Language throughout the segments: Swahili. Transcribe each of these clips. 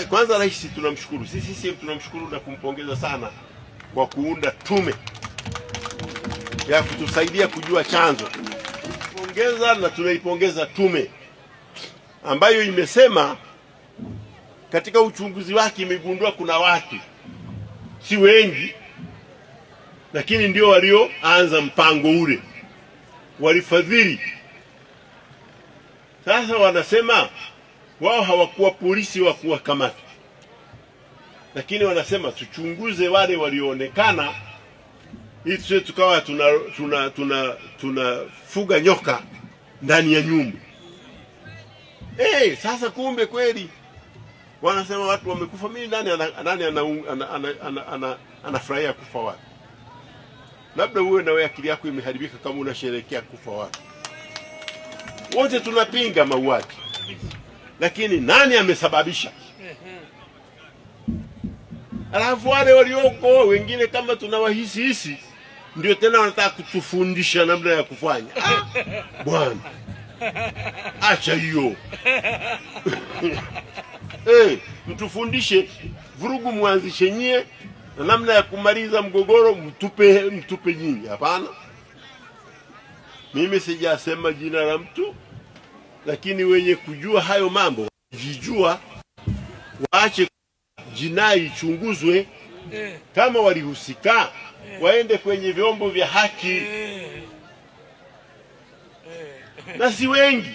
Kwanza rais tunamshukuru. Sisi tunamshukuru na kumpongeza sana kwa kuunda tume ya kutusaidia kujua chanzo. Pongeza na tunaipongeza tume ambayo imesema katika uchunguzi wake imegundua kuna watu si wengi, lakini ndio walioanza mpango ule, walifadhili. Sasa wanasema wao hawakuwa polisi wa kuwakamata, lakini wanasema tuchunguze wale walioonekana ili tusiwe tukawa tunafuga nyoka ndani ya nyumba. Sasa kumbe kweli wanasema watu wamekufa. Mimi nani anafurahia kufa watu? Labda uwe na wewe akili yako imeharibika kama unasherehekea kufa watu. Wote tunapinga mauaji, lakini nani amesababisha? Alafu wale walioko wengine kama tunawahisi ndio tena wanataka kutufundisha namna ya kufanya. Bwana, acha hiyo. Mtufundishe vurugu, mwanzishe nyie, na namna ya kumaliza mgogoro mtupe nyinyi. Hapana, mimi sijasema jina la mtu, lakini wenye kujua hayo mambo jijua, waache jinai ichunguzwe. Kama walihusika waende kwenye vyombo vya haki. Na si wengi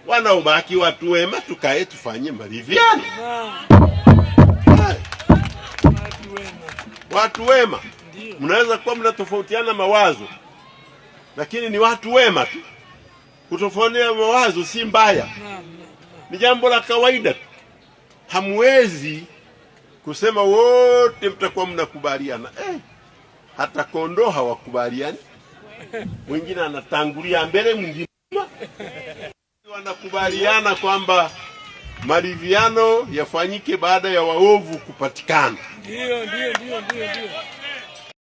wanaobaki, watu wema, tukae tufanye maridhiano. Watu wema, mnaweza kuwa mnatofautiana mawazo, lakini ni watu wema tu. Kutofautiana mawazo si mbaya, ni jambo la kawaida tu. Hamwezi kusema wote mtakuwa mnakubaliana. Hata kondoo hawakubaliani. Mwingine anatangulia mbele, mwingine wanakubaliana kwamba maridhiano yafanyike baada ya waovu kupatikana. Ndio.